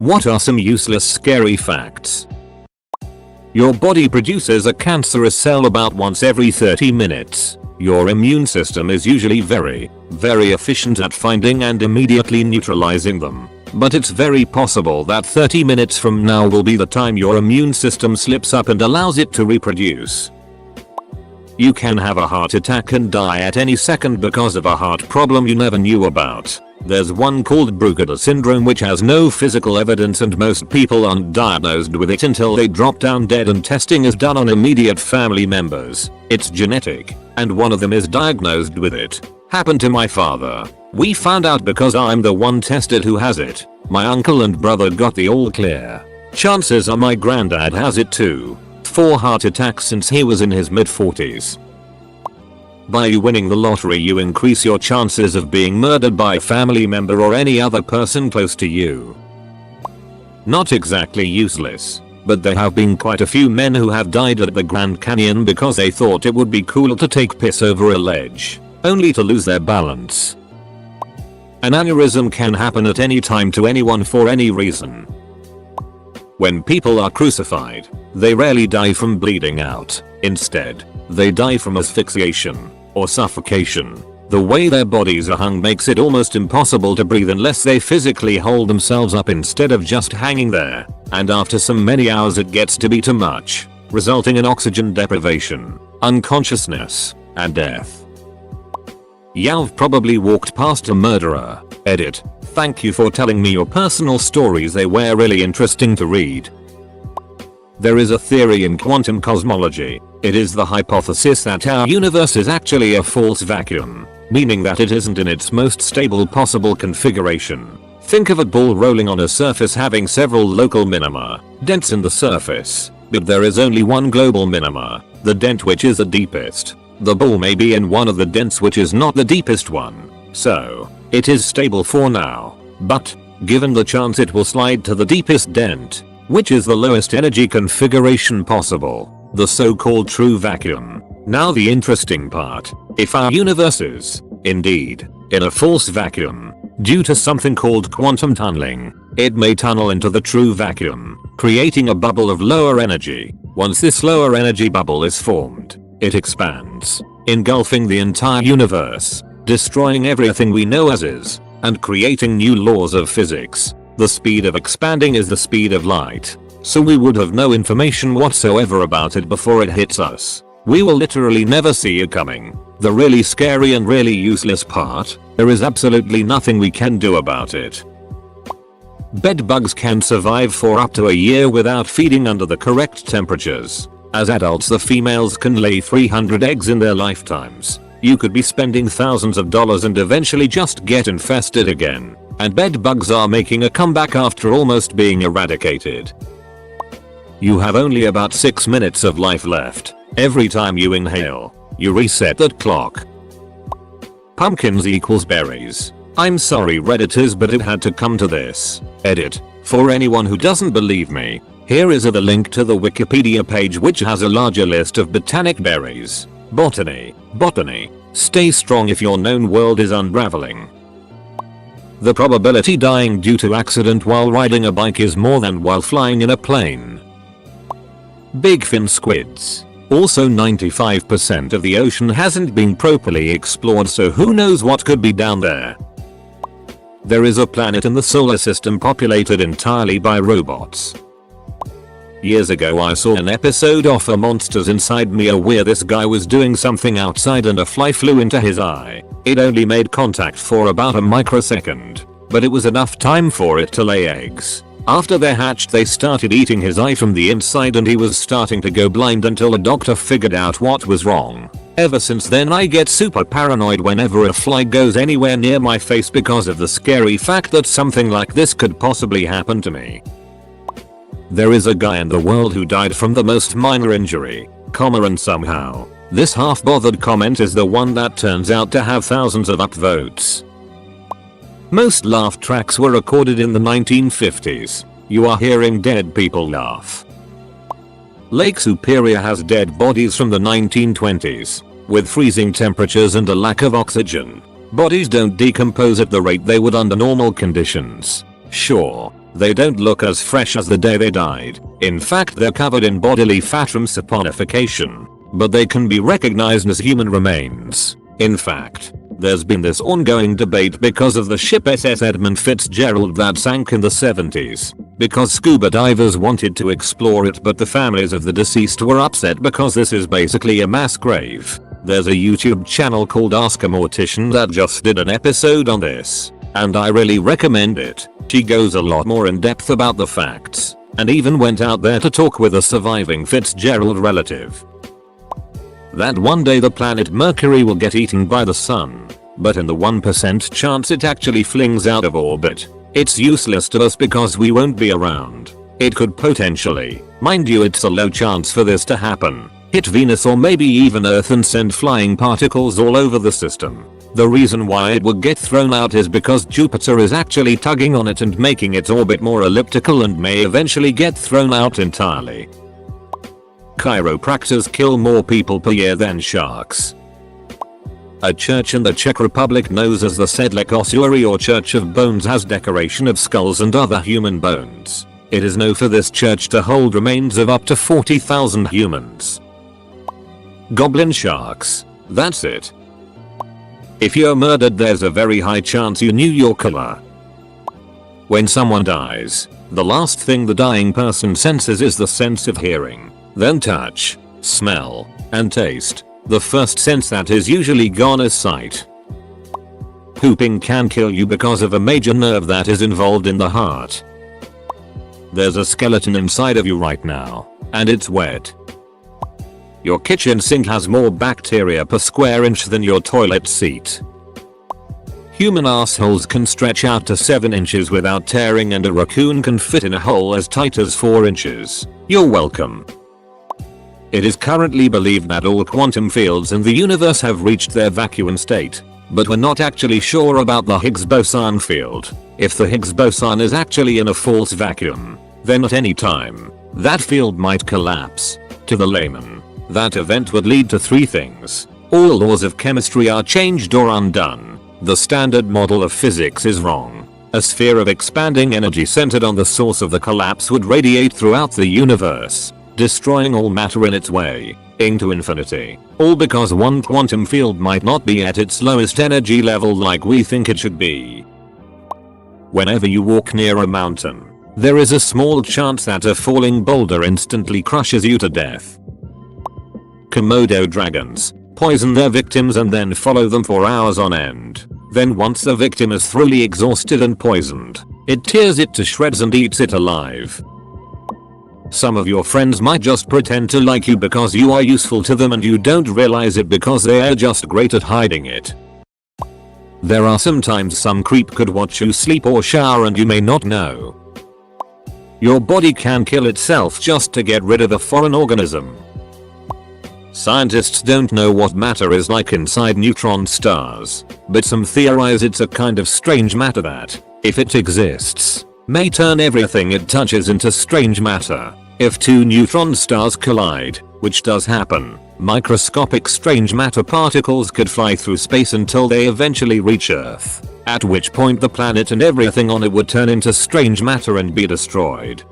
What are some useless scary facts? Your body produces a cancerous cell about once every 30 minutes. Your immune system is usually very efficient at finding and immediately neutralizing them. But it's very possible that 30 minutes from now will be the time your immune system slips up and allows it to reproduce. You can have a heart attack and die at any second because of a heart problem you never knew about. There's one called Brugada syndrome which has no physical evidence and most people aren't diagnosed with it until they drop down dead and testing is done on immediate family members. It's genetic, and one of them is diagnosed with it. Happened to my father. We found out because I'm the one tested who has it. My uncle and brother got the all clear. Chances are my granddad has it too. 4 heart attacks since he was in his mid-40s. By you winning the lottery you increase your chances of being murdered by a family member or any other person close to you. Not exactly useless, but there have been quite a few men who have died at the Grand Canyon because they thought it would be cool to take piss over a ledge, only to lose their balance. An aneurysm can happen at any time to anyone for any reason. When people are crucified, they rarely die from bleeding out. Instead, they die from asphyxiation or suffocation. The way their bodies are hung makes it almost impossible to breathe unless they physically hold themselves up instead of just hanging there, and after so many hours it gets to be too much, resulting in oxygen deprivation, unconsciousness, and death. You've probably walked past a murderer. Edit. Thank you for telling me your personal stories, they were really interesting to read. There is a theory in quantum cosmology. It is the hypothesis that our universe is actually a false vacuum, meaning that it isn't in its most stable possible configuration. Think of a ball rolling on a surface having several local minima, dents in the surface, but there is only one global minima, the dent which is the deepest. The ball may be in one of the dents which is not the deepest one, so it is stable for now, but given the chance it will slide to the deepest dent, which is the lowest energy configuration possible, the so-called true vacuum. Now the interesting part, if our universe is, indeed, in a false vacuum, due to something called quantum tunneling, it may tunnel into the true vacuum, creating a bubble of lower energy. Once this lower energy bubble is formed, it expands, engulfing the entire universe, destroying everything we know as is, and creating new laws of physics. The speed of expanding is the speed of light, so we would have no information whatsoever about it before it hits us. We will literally never see it coming. The really scary and really useless part, there is absolutely nothing we can do about it. Bedbugs can survive for up to a year without feeding under the correct temperatures. As adults, the females can lay 300 eggs in their lifetimes. You could be spending thousands of dollars and eventually just get infested again. And bedbugs are making a comeback after almost being eradicated. You have only about 6 minutes of life left. Every time you inhale, you reset that clock. Pumpkins equals berries. I'm sorry Redditors, but it had to come to this. Edit. For anyone who doesn't believe me, here is the link to the Wikipedia page which has a larger list of botanic berries. Botany. Stay strong if your known world is unraveling. The probability dying due to accident while riding a bike is more than while flying in a plane. Big fin squids. Also 95% of the ocean hasn't been properly explored, so who knows what could be down there. There is a planet in the solar system populated entirely by robots. Years ago I saw an episode of Monsters Inside Me where this guy was doing something outside and a fly flew into his eye. It only made contact for about a microsecond, but it was enough time for it to lay eggs. After they hatched they started eating his eye from the inside and he was starting to go blind until a doctor figured out what was wrong. Ever since then I get super paranoid whenever a fly goes anywhere near my face because of the scary fact that something like this could possibly happen to me. There is a guy in the world who died from the most minor injury, comma and somehow. This half-bothered comment is the one that turns out to have thousands of upvotes. Most laugh tracks were recorded in the 1950s. You are hearing dead people laugh. Lake Superior has dead bodies from the 1920s. With freezing temperatures and a lack of oxygen, bodies don't decompose at the rate they would under normal conditions. Sure, They don't look as fresh as the day they died. In fact, they're covered in bodily fat from saponification. But they can be recognized as human remains. In fact, there's been this ongoing debate because of the ship SS Edmund Fitzgerald that sank in the 70s. Because scuba divers wanted to explore it, but the families of the deceased were upset because this is basically a mass grave. There's a YouTube channel called Ask a Mortician that just did an episode on this, and I really recommend it. She goes a lot more in depth about the facts, and even went out there to talk with a surviving Fitzgerald relative. That one day the planet Mercury will get eaten by the sun, but in the 1% chance it actually flings out of orbit, it's useless to us because we won't be around. It could potentially, mind you it's a low chance for this to happen, hit Venus or maybe even Earth and send flying particles all over the system. The reason why it would get thrown out is because Jupiter is actually tugging on it and making its orbit more elliptical and may eventually get thrown out entirely. Chiropractors kill more people per year than sharks. A church in the Czech Republic known as the Sedlec Ossuary or Church of Bones has decoration of skulls and other human bones. It is known for this church to hold remains of up to 40,000 humans. Goblin sharks. That's it. If you're murdered, there's a very high chance you knew your killer. When someone dies, the last thing the dying person senses is the sense of hearing. Then touch, smell, and taste. The first sense that is usually gone is sight. Pooping can kill you because of a major nerve that is involved in the heart. There's a skeleton inside of you right now, and it's wet. Your kitchen sink has more bacteria per square inch than your toilet seat. Human assholes can stretch out to 7 inches without tearing, and a raccoon can fit in a hole as tight as 4 inches. You're welcome. It is currently believed that all quantum fields in the universe have reached their vacuum state, but we're not actually sure about the Higgs boson field. If the Higgs boson is actually in a false vacuum, then at any time, that field might collapse. To the layman, that event would lead to 3 things. All laws of chemistry are changed or undone. The standard model of physics is wrong. A sphere of expanding energy centered on the source of the collapse would radiate throughout the universe, destroying all matter in its way, into infinity. All because one quantum field might not be at its lowest energy level like we think it should be. Whenever you walk near a mountain, there is a small chance that a falling boulder instantly crushes you to death. Komodo dragons poison their victims and then follow them for hours on end. Then once the victim is thoroughly exhausted and poisoned, it tears it to shreds and eats it alive. Some of your friends might just pretend to like you because you are useful to them and you don't realize it because they are just great at hiding it. There are sometimes some creep could watch you sleep or shower and you may not know. Your body can kill itself just to get rid of a foreign organism. Scientists don't know what matter is like inside neutron stars, but some theorize it's a kind of strange matter that, if it exists, may turn everything it touches into strange matter. If 2 neutron stars collide, which does happen, microscopic strange matter particles could fly through space until they eventually reach Earth, at which point the planet and everything on it would turn into strange matter and be destroyed.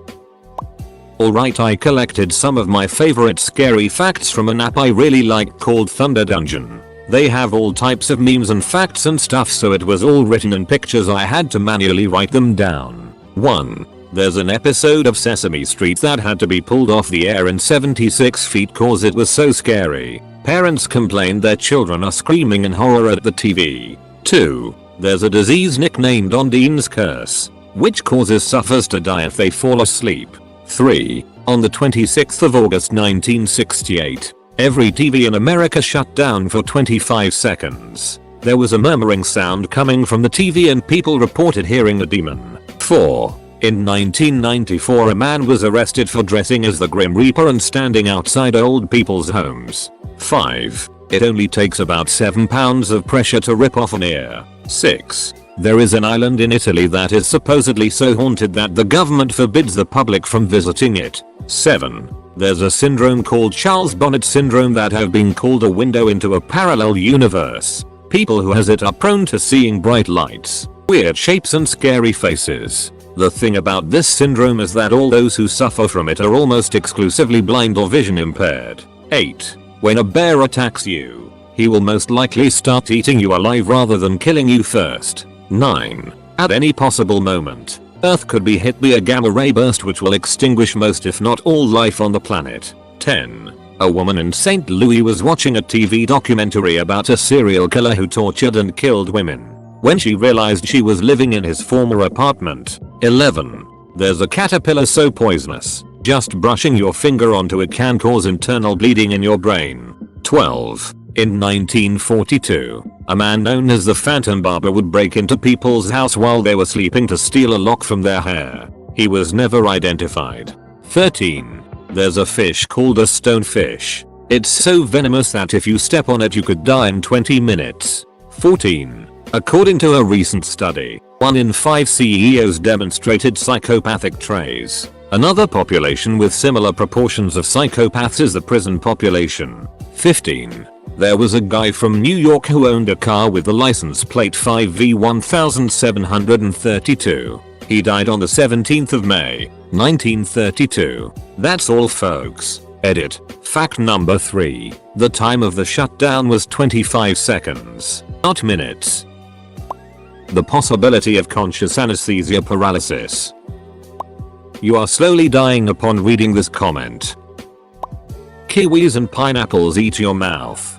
Alright, I collected some of my favorite scary facts from an app I really like called Thunder Dungeon. They have all types of memes and facts and stuff, so it was all written in pictures. I had to manually write them down. 1. There's an episode of Sesame Street that had to be pulled off the air in 76 feet cause it was so scary. Parents complained their children are screaming in horror at the TV. 2. There's a disease nicknamed Ondine's Curse, which causes sufferers to die if they fall asleep. 3. On the 26th of August 1968, every TV in America shut down for 25 seconds. There was a murmuring sound coming from the TV and people reported hearing a demon. 4. In 1994, a man was arrested for dressing as the Grim Reaper and standing outside old people's homes. 5. It only takes about 7 pounds of pressure to rip off an ear. 6. There is an island in Italy that is supposedly so haunted that the government forbids the public from visiting it. 7. There's a syndrome called Charles Bonnet syndrome that have been called a window into a parallel universe. People who has it are prone to seeing bright lights, weird shapes and scary faces. The thing about this syndrome is that all those who suffer from it are almost exclusively blind or vision impaired. 8. When a bear attacks you, he will most likely start eating you alive rather than killing you first. 9. At any possible moment, Earth could be hit by a gamma ray burst which will extinguish most if not all life on the planet. 10. A woman in St. Louis was watching a TV documentary about a serial killer who tortured and killed women. When she realized she was living in his former apartment. 11. There's a caterpillar so poisonous, just brushing your finger onto it can cause internal bleeding in your brain. 12. In 1942, a man known as the Phantom Barber would break into people's house while they were sleeping to steal a lock from their hair. He was never identified. 13. There's a fish called a stonefish. It's so venomous that if you step on it you could die in 20 minutes. 14. According to a recent study, 1 in 5 CEOs demonstrated psychopathic traits. Another population with similar proportions of psychopaths is the prison population. 15. There was a guy from New York who owned a car with the license plate 5V1732. He died on the 17th of May, 1932. That's all folks. Edit. Fact number 3. The time of the shutdown was 25 seconds, not minutes. The possibility of conscious anesthesia paralysis. You are slowly dying upon reading this comment. Kiwis and pineapples eat your mouth.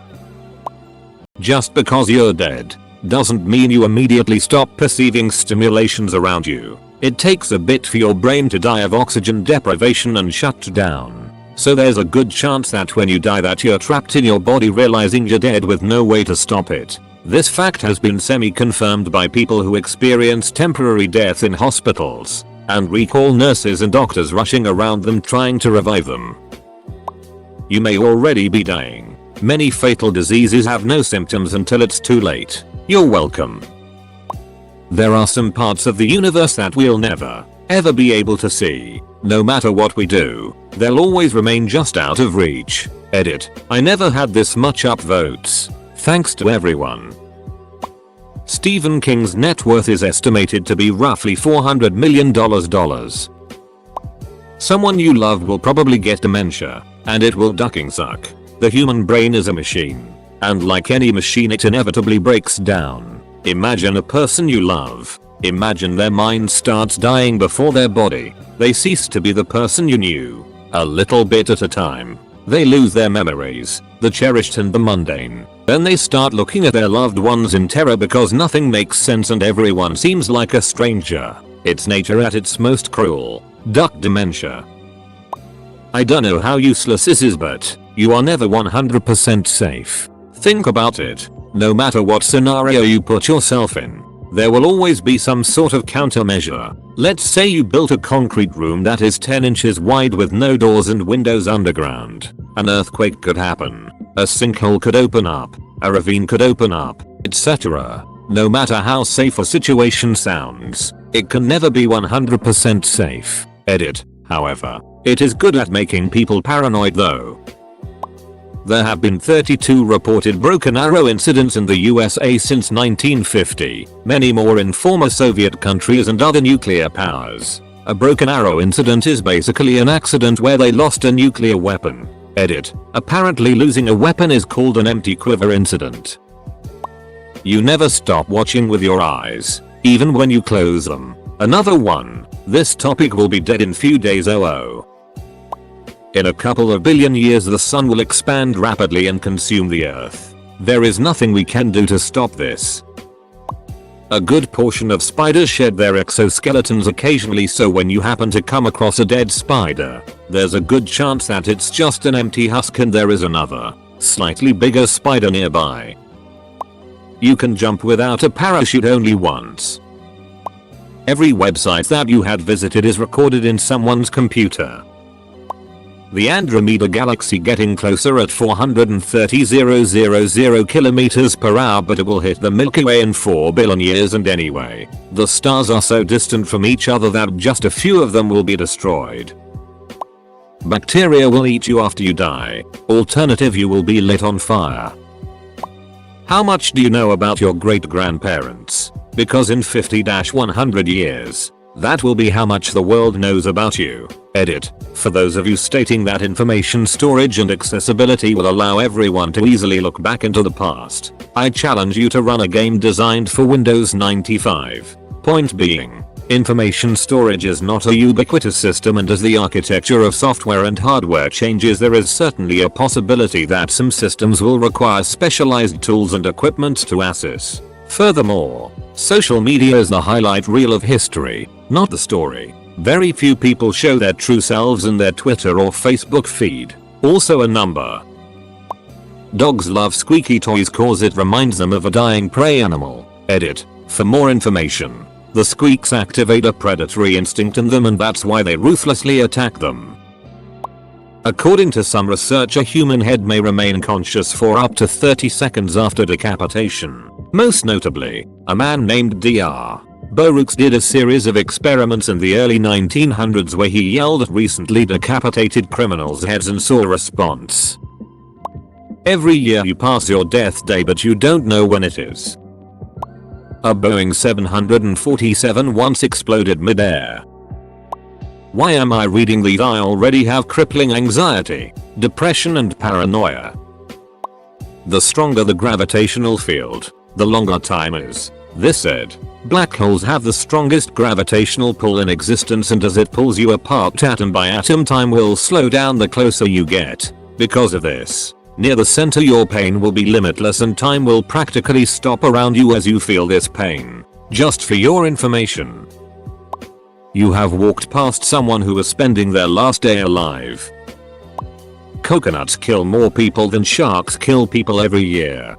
Just because you're dead doesn't mean you immediately stop perceiving stimulations around you. It takes a bit for your brain to die of oxygen deprivation and shut down. So there's a good chance that when you die that you're trapped in your body realizing you're dead with no way to stop it. This fact has been semi-confirmed by people who experience temporary death in hospitals and recall nurses and doctors rushing around them trying to revive them. You may already be dying. Many fatal diseases have no symptoms until it's too late. You're welcome. There are some parts of the universe that we'll never, ever be able to see. No matter what we do, they'll always remain just out of reach. Edit. I never had this much upvotes. Thanks to everyone. Stephen King's net worth is estimated to be roughly $400 million. Someone you love will probably get dementia, and it will ducking suck. The human brain is a machine, and like any machine it inevitably breaks down. Imagine a person you love. Imagine their mind starts dying before their body. They cease to be the person you knew. A little bit at a time. They lose their memories, the cherished and the mundane. Then they start looking at their loved ones in terror because nothing makes sense and everyone seems like a stranger. It's nature at its most cruel. Duck dementia. I don't know how useless this is, but you are never 100% safe. Think about it. No matter what scenario you put yourself in, there will always be some sort of countermeasure. Let's say you built a concrete room that is 10 inches wide with no doors and windows underground. An earthquake could happen. A sinkhole could open up. A ravine could open up, etc. No matter how safe a situation sounds, it can never be 100% safe. Edit. However, it is good at making people paranoid though. There have been 32 reported broken arrow incidents in the USA since 1950, many more in former Soviet countries and other nuclear powers. A broken arrow incident is basically an accident where they lost a nuclear weapon. Edit. Apparently losing a weapon is called an empty quiver incident. You never stop watching with your eyes, even when you close them. Another one. This topic will be dead in few days. In a couple of billion years the sun will expand rapidly and consume the earth. There is nothing we can do to stop this. A good portion of spiders shed their exoskeletons occasionally, so when you happen to come across a dead spider, there's a good chance that it's just an empty husk and there is another, slightly bigger spider nearby. You can jump without a parachute only once. Every website that you had visited is recorded in someone's computer. The Andromeda Galaxy getting closer at 430,000 kilometers per hour, but it will hit the Milky Way in 4 billion years, and anyway, the stars are so distant from each other that just a few of them will be destroyed. Bacteria will eat you after you die. Alternative, you will be lit on fire. How much do you know about your great-grandparents? Because in 50-100 years, That will be how much the world knows about you. Edit. For those of you stating that information storage and accessibility will allow everyone to easily look back into the past, I challenge you to run a game designed for Windows 95. Point being, information storage is not a ubiquitous system, and as the architecture of software and hardware changes, there is certainly a possibility that some systems will require specialized tools and equipment to access. Furthermore, social media is the highlight reel of history, not the story. Very few people show their true selves in their Twitter or Facebook feed. Also a number. Dogs love squeaky toys cause it reminds them of a dying prey animal. Edit. For more information. The squeaks activate a predatory instinct in them, and that's why they ruthlessly attack them. According to some research, a human head may remain conscious for up to 30 seconds after decapitation. Most notably, a man named Dr. Borux did a series of experiments in the early 1900s where he yelled at recently decapitated criminals' heads and saw a response. Every year you pass your death day, but you don't know when it is. A Boeing 747 once exploded mid-air. Why am I reading these? I already have crippling anxiety, depression and paranoia. The stronger the gravitational field, the longer time is. This said, black holes have the strongest gravitational pull in existence, and as it pulls you apart atom by atom, time will slow down the closer you get. Because of this, near the center your pain will be limitless and time will practically stop around you as you feel this pain. Just for your information, you have walked past someone who was spending their last day alive. Coconuts kill more people than sharks kill people every year.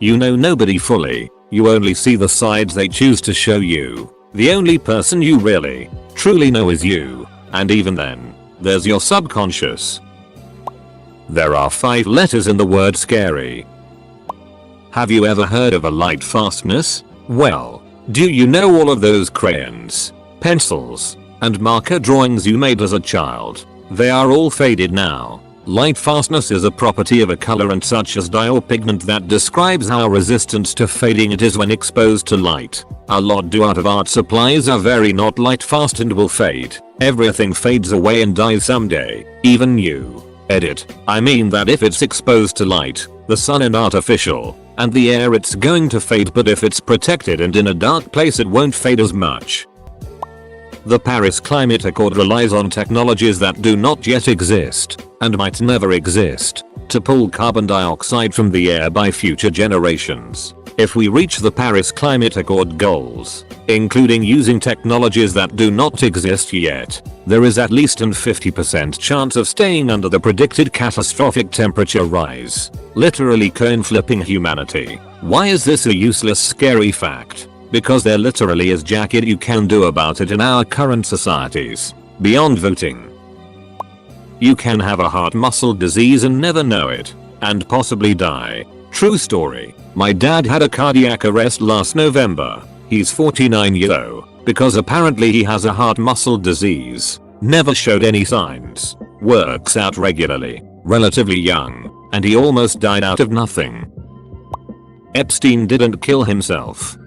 You know nobody fully, you only see the sides they choose to show you. The only person you really, truly know is you, and even then, there's your subconscious. There are 5 letters in the word scary. Have you ever heard of a light fastness? Well, do you know all of those crayons, pencils, and marker drawings you made as a child? They are all faded now. Light fastness is a property of a colorant such as dye or pigment that describes how resistant to fading it is when exposed to light. A lot out of art supplies are very not light fast and will fade. Everything fades away and dies someday, even you. Edit. I mean that if it's exposed to light, the sun and artificial, and the air, it's going to fade, but if it's protected and in a dark place it won't fade as much. The Paris Climate Accord relies on technologies that do not yet exist, and might never exist, to pull carbon dioxide from the air by future generations. If we reach the Paris Climate Accord goals, including using technologies that do not exist yet, there is at least a 50% chance of staying under the predicted catastrophic temperature rise, literally coin flipping humanity. Why is this a useless scary fact? Because there literally is jack you can do about it in our current societies. Beyond voting, you can have a heart muscle disease and never know it, and possibly die. True story. My dad had a cardiac arrest last November. He's 49 years old, because apparently he has a heart muscle disease. Never showed any signs. Works out regularly. Relatively young. And he almost died out of nothing. Epstein didn't kill himself.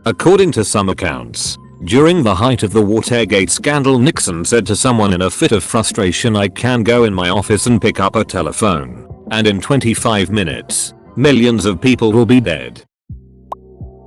According to some accounts, during the height of the Watergate scandal, Nixon said to someone in a fit of frustration, "I can go in my office and pick up a telephone, and in 25 minutes, millions of people will be dead."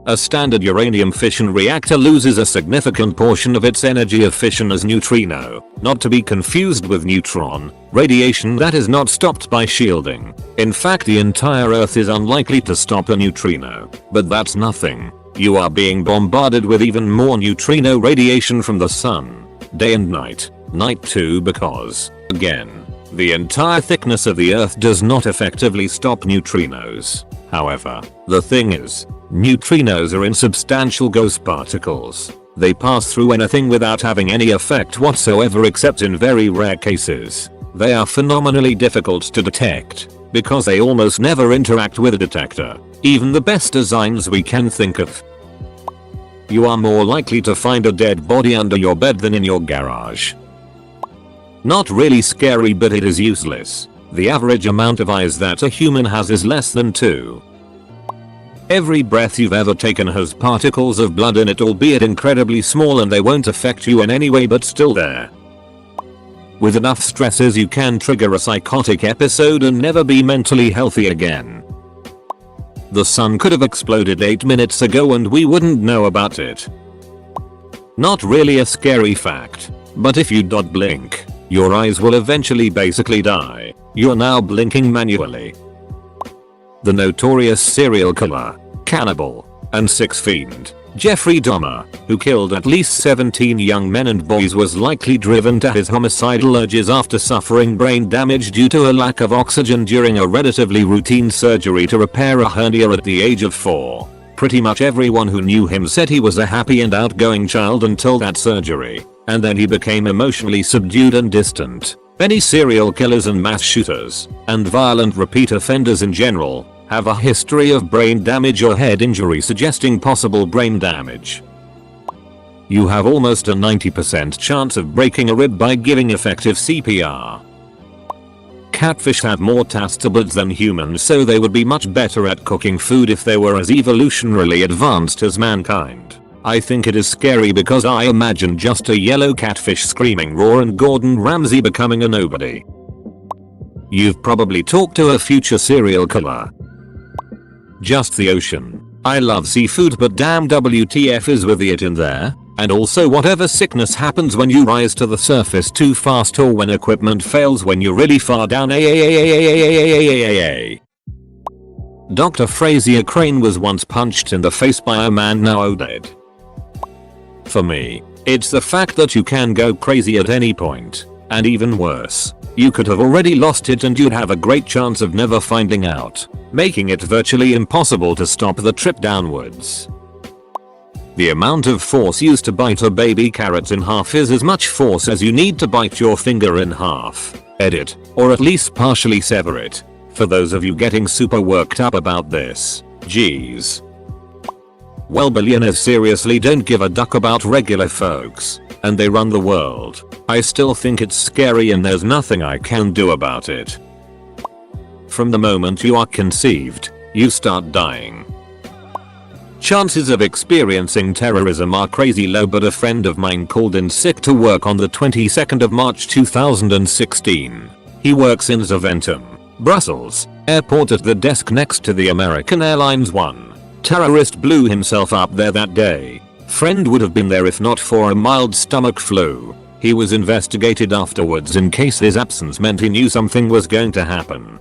A standard uranium fission reactor loses a significant portion of its energy of fission as neutrino, not to be confused with neutron, radiation that is not stopped by shielding. In fact, the entire Earth is unlikely to stop a neutrino. But that's nothing. You are being bombarded with even more neutrino radiation from the sun, day and night. Night too, because, again, the entire thickness of the Earth does not effectively stop neutrinos. However, the thing is, neutrinos are insubstantial ghost particles. They pass through anything without having any effect whatsoever except in very rare cases. They are phenomenally difficult to detect, because they almost never interact with a detector, even the best designs we can think of. You are more likely to find a dead body under your bed than in your garage. Not really scary, but it is useless. The average amount of eyes that a human has is less than 2. Every breath you've ever taken has particles of blood in it, albeit incredibly small, and they won't affect you in any way but still there. With enough stresses you can trigger a psychotic episode and never be mentally healthy again. The sun could have exploded 8 minutes ago and we wouldn't know about it. Not really a scary fact, but if you blink, your eyes will eventually basically die. You're now blinking manually. The notorious serial killer, cannibal, and sex fiend, Jeffrey Dahmer, who killed at least 17 young men and boys, was likely driven to his homicidal urges after suffering brain damage due to a lack of oxygen during a relatively routine surgery to repair a hernia at the age of 4. Pretty much everyone who knew him said he was a happy and outgoing child until that surgery, and then he became emotionally subdued and distant. Many serial killers and mass shooters, and violent repeat offenders in general, have a history of brain damage or head injury, suggesting possible brain damage. You have almost a 90% chance of breaking a rib by giving effective CPR. Catfish have more taste buds than humans, so they would be much better at cooking food if they were as evolutionarily advanced as mankind. I think it is scary because I imagine just a yellow catfish screaming raw and Gordon Ramsay becoming a nobody. You've probably talked to a future serial killer. Just the ocean. I love seafood, but damn WTF is with it in there? And also, whatever sickness happens when you rise to the surface too fast or when equipment fails when you're really far down. Dr. Frazier Crane was once punched in the face by a man now dead. For me, it's the fact that you can go crazy at any point, and even worse, you could have already lost it and you'd have a great chance of never finding out, making it virtually impossible to stop the trip downwards. The amount of force used to bite a baby carrot in half is as much force as you need to bite your finger in half. Edit, or at least partially sever it, for those of you getting super worked up about this. Jeez. Well, billionaires seriously don't give a duck about regular folks, and they run the world. I still think it's scary and there's nothing I can do about it. From the moment you are conceived, you start dying. Chances of experiencing terrorism are crazy low, but a friend of mine called in sick to work on the 22nd of March 2016. He works in Zaventem, Brussels, airport at the desk next to the American Airlines one. Terrorist blew himself up there that day. Friend would have been there if not for a mild stomach flu. He was investigated afterwards in case his absence meant he knew something was going to happen.